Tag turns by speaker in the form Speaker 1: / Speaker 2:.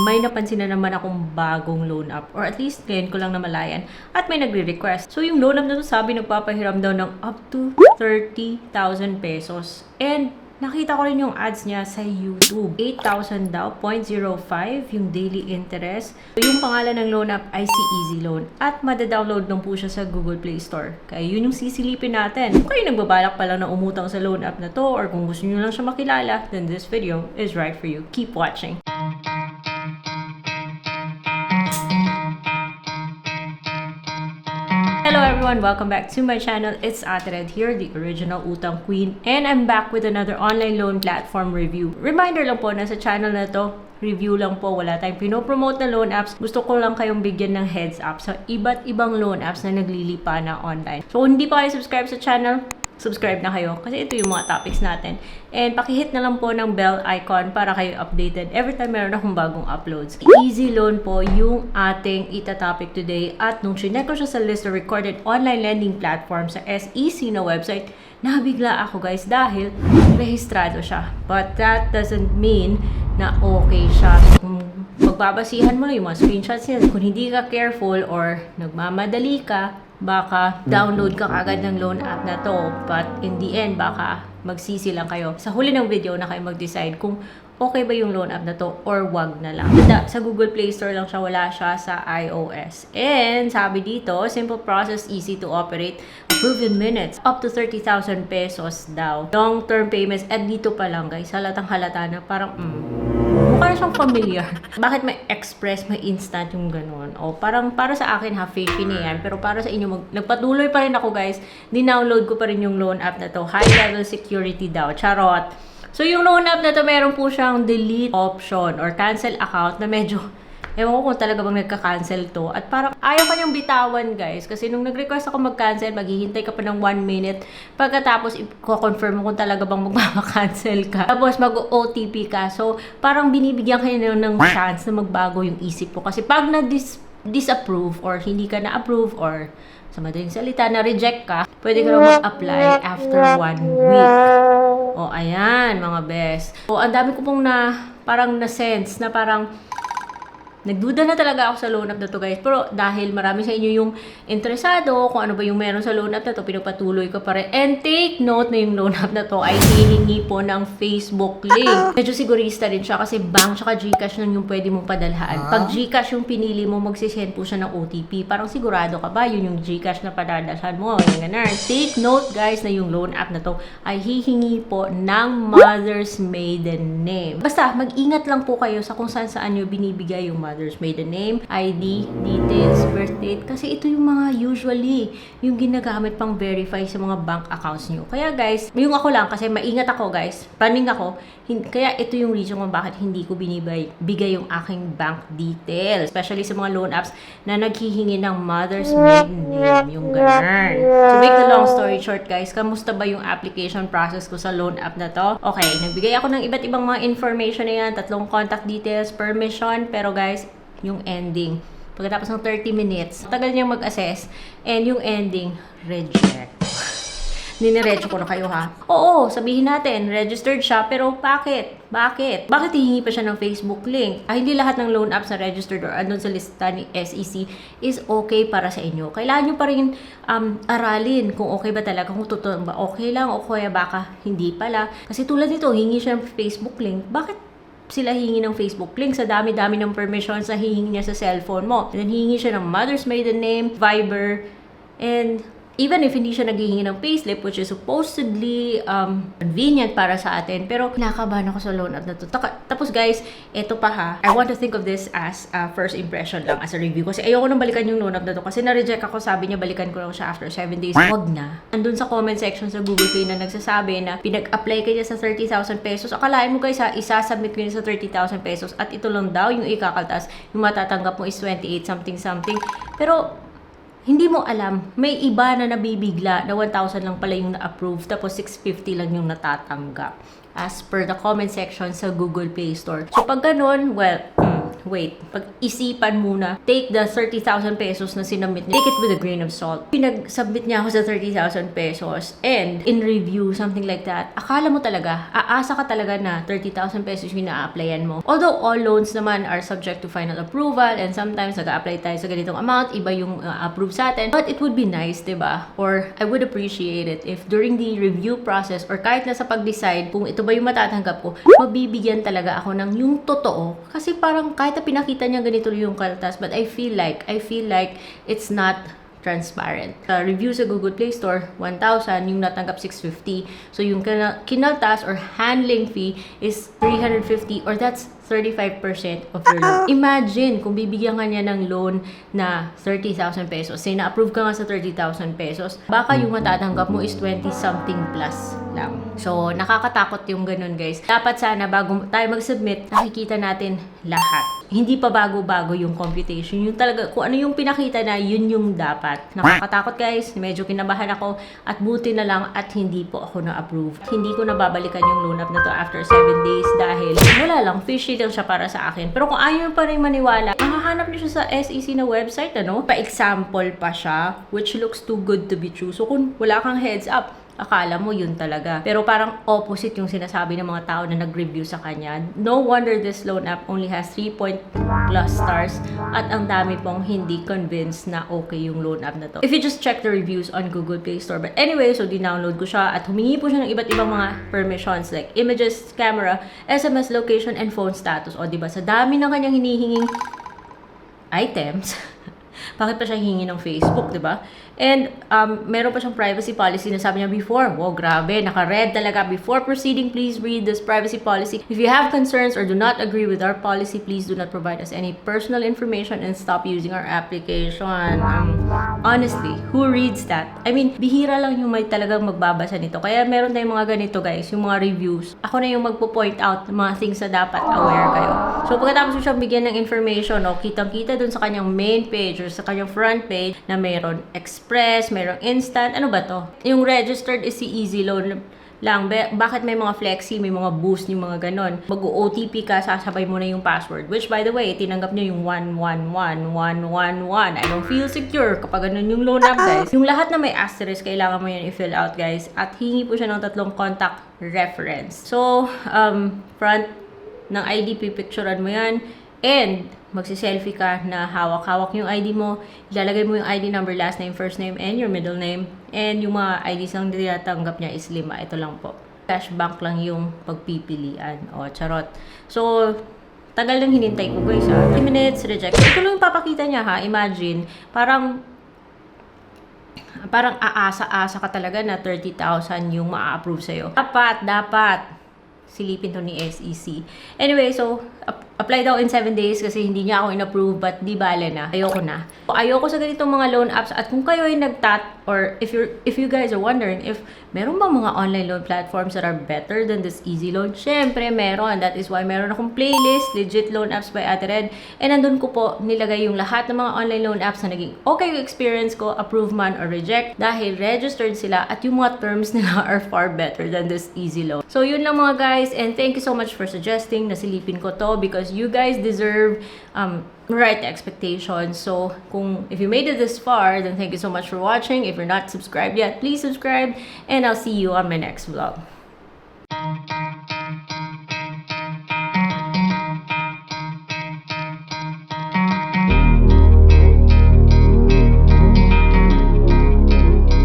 Speaker 1: may napansin na naman akong bagong loan app, or at least ngayon ko lang namalayan, at may nagre-request. So yung loan app na to, sabi nagpapahiram daw ng up to 30,000 pesos. And nakita ko rin yung ads niya sa YouTube. 8,000 daw, 0.05 yung daily interest. So, yung pangalan ng loan app ay si Easy Loan. At madadownload lang po siya sa Google Play Store. Kaya yun yung sisilipin natin. Kung kayo nagbabalak pa lang na umutang sa loan app na to, or kung gusto nyo lang siya makilala, then this video is right for you. Keep watching. Hello everyone! Welcome back to my channel. It's Ate Red here, the original Utang Queen. And I'm back with another online loan platform review. Reminder lang po na sa channel na to, review lang po. Wala tayong pinopromote na loan apps. Gusto ko lang kayong bigyan ng heads up sa iba't ibang loan apps na naglilipa na online. So kung hindi pa kayo subscribe sa channel, subscribe na kayo kasi ito yung mga topics natin. And pakihit na lang po ng bell icon para kayo updated every time meron akong bagong uploads. Easy Loan po yung ating itatopic today. At nung chinek ko siya sa list of recorded online lending platform sa SEC na website, nabigla ako guys dahil rehistrado siya. But that doesn't mean na okay siya. Kung magbabasihan mo na yung mga screenshots niya, kung hindi ka careful or nagmamadali ka, baka download ka kagad ng loan app na to, but in the end, baka magsisi lang kayo. Sa huli ng video na kayo mag-decide kung okay ba yung loan app na to or wag na lang. Sa Google Play Store lang siya, wala siya sa iOS. And sabi dito, simple process, easy to operate, approved in minutes, up to 30,000 pesos daw. Long-term payments, at dito pa lang guys, halatang halata na parang mukha na siyang familiar. Bakit may express, may instant yung ganun? O parang para sa akin fake na yan. Pero para sa inyo, nagpatuloy pa rin ako guys. Dinownload ko pa rin yung loan app na to. High level security daw. Charot. So yung loan app na to, meron po siyang delete option or cancel account na medyo, ewan ko kung talaga bang nagka-cancel to. At parang ayaw ka niyang bitawan guys. Kasi nung nag-request ako mag-cancel, maghihintay ka pa ng 1 minute. Pagkatapos, i-confirm mo kung talaga bang magmamakancel ka. Tapos mag-OTP ka. So parang binibigyan ka niya ng chance na magbago yung isip mo. Kasi pag na-disapprove or hindi ka na-approve or sa madaling salita, na-reject ka, pwede ka lang mag-apply after 1 week. O, ayan, mga best. O, ang dami ko pong parang na-sense na parang nagduda na talaga ako sa loan app na to guys. Pero dahil marami sa inyo yung interesado kung ano ba yung meron sa loan app na to, pinapatuloy ko pa rin. And take note na yung loan app na to ay hihingi po ng Facebook link. Medyo sigurista din siya kasi bank tsaka Gcash lang yung pwede mong padalhaan. Pag Gcash yung pinili mo, magsisend po siya ng OTP. Parang sigurado ka ba yun yung Gcash na padadalhan mo? Take note guys na yung loan app na to ay hihingi po ng mother's maiden name. Basta mag-ingat lang po kayo sa kung saan nyo binibigay yung mother's maiden name, ID, details, birth date. Kasi ito yung mga usually yung ginagamit pang verify sa mga bank accounts nyo. Kaya guys, yung ako lang kasi maingat ako guys. Planning ako. Kaya ito yung reason kung bakit hindi ko bigay yung aking bank details. Especially sa mga loan apps na naghihingi ng mother's maiden name. Yung ganun. To make the long story short guys, kamusta ba yung application process ko sa loan app na to? Okay, nagbigay ako ng iba't ibang mga information na yan. 3 contact details, permission. Pero guys, yung ending, pagkatapos ng 30 minutes, tagal niyang mag-assess, and yung ending, reject. Ninirecho ko na kayo ha. Oo, sabihin natin, registered siya, pero bakit? Bakit hihingi pa siya ng Facebook link? Hindi lahat ng loan apps na registered or andun sa lista ni SEC is okay para sa inyo. Kailangan nyo pa rin aralin kung okay ba talaga, kung totoo ba okay lang o kaya baka hindi pala. Kasi tulad nito, hingi siya ng Facebook link. Bakit sila hingi ng Facebook link sa dami-dami ng permissions na hihingi niya sa cellphone mo? And then hihingi siya ng mother's maiden name, Viber, and even if hindi siya naghihingi ng payslip, which is supposedly convenient para sa atin, pero kinakabahan ako sa loan app na to. Tapos guys, eto pa ha, I want to think of this as a first impression lang, as a review. Kasi ayoko nang balikan yung loan app na to. Kasi na-reject ako, sabi niya balikan ko lang siya after 7 days. Wag na. Andun sa comment section sa Google Play na nagsasabi na pinag-apply ka niya sa 30,000 pesos. Akalain mo guys ha, isasubmit ko niya sa 30,000 pesos at ito lang daw yung ikakaltas. Yung matatanggap mo is 28 something. Pero hindi mo alam, may iba na nabibigla na 1,000 lang pala yung na-approve tapos 650 lang yung natatanggap as per the comment section sa Google Play Store. So pag ganun, well, wait, pag-isipan muna, take the 30,000 pesos na sinubmit niya, take it with a grain of salt. Pinag-submit niya ako sa 30,000 pesos and in review, something like that, akala mo talaga, aasa ka talaga na 30,000 pesos yung na-applyan mo. Although all loans naman are subject to final approval and sometimes nag-apply tayo sa ganitong amount, iba yung approve sa atin. But it would be nice, diba? Or I would appreciate it if during the review process or kahit na sa pag-decide kung ito ba yung matatanggap ko, mabibigyan talaga ako ng yung totoo. Kasi parang kahit na pinakita niya ganito yung kaltas, but I feel like it's not transparent. Review sa Google Play Store, 1,000, yung natanggap 650. So yung kinaltas or handling fee is 350 or that's 35% of your loan. Imagine kung bibigyan ka niya ng loan na 30,000 pesos. Say na-approve ka nga sa 30,000 pesos, baka yung matatanggap mo is 20 something plus lang. So nakakatakot yung ganun, guys. Dapat sana bago tayo mag-submit, nakikita natin lahat. Hindi pa bago-bago yung computation. Yung talaga, kung ano yung pinakita na, yun yung dapat. Nakakatakot, guys. Medyo kinabahan ako at buti na lang at hindi po ako na-approve. Hindi ko nababalikan yung loan up na to after 7 days dahil wala lang, fishy lang siya para sa akin. Pero kung ayaw pa rin maniwala, makahanap niyo siya sa SEC na website, ano? Pa-example pa siya, which looks too good to be true. So kung wala kang heads up, akala mo yun talaga. Pero parang opposite yung sinasabi ng mga tao na nag-review sa kanya. No wonder this loan app only has 3+ stars at ang dami pong hindi convinced na okay yung loan app na to. If you just check the reviews on Google Play Store. But anyway, so di-download ko siya at humingi po siya ng iba't ibang mga permissions like images, camera, SMS location, and phone status. O diba, sa dami ng kanyang hinihinging items, bakit pa siya hihingi ng Facebook, diba? And meron pa siyang privacy policy na sabi niya before. Wow, grabe. Naka-red talaga. Before proceeding, please read this privacy policy. If you have concerns or do not agree with our policy, please do not provide us any personal information and stop using our application. Honestly, who reads that? I mean, bihira lang yung may talagang magbabasa nito. Kaya meron tayong mga ganito, guys, yung mga reviews. Ako na yung magpo-point out ng mga things na dapat aware kayo. So, pagkatapos siyang bigyan ng information, kitang-kita dun sa kanyang main page or sa kanyang front page na mayroon express, mayroong instant, ano ba to? Yung registered is si Easy Loan lang. Bakit may mga flexi, may mga boost, yung mga ganon. Mag-OTP ka, sasabay mo na yung password. Which, by the way, tinanggap niya yung 111111. I don't feel secure kapag ganun yung loan app, guys. Yung lahat na may asterisk, kailangan mo yan i-fill out, guys. At hingi po siya ng 3 contact reference. So, front ng ID, pipicturean mo yan. And, magsi-selfie ka na hawak-hawak yung ID mo. Ilalagay mo yung ID number, last name, first name, and your middle name. And yung mga IDs lang tinatanggap niya is 5. Ito lang po. Cashback lang yung pagpipilian. O, charot. So, tagal nang hinintay ko, guys. 3 minutes, reject. Ito lang yung papakita niya, ha. Imagine, parang aasa-asa ka talaga na 30,000 yung ma-approve sa'yo. Dapat silipin to ni SEC. Anyway, so, apply daw in 7 days kasi hindi niya ako in-approve, but di bale na. Ayoko na. Ayoko sa ganitong mga loan apps. At kung kayo ay or if you guys are wondering if meron bang mga online loan platforms that are better than this Easy Loan, syempre meron. That is why meron akong playlist, Legit Loan Apps by Ate Red. And nandun ko po nilagay yung lahat ng mga online loan apps na naging okay yung experience ko, approve man or reject, dahil registered sila at yung mga terms nila are far better than this Easy Loan. So yun lang mga guys, and thank you so much for suggesting na silipin ko to because you guys deserve right expectations. So, if you made it this far, then thank you so much for watching. If you're not subscribed yet, please subscribe, and I'll see you on my next vlog.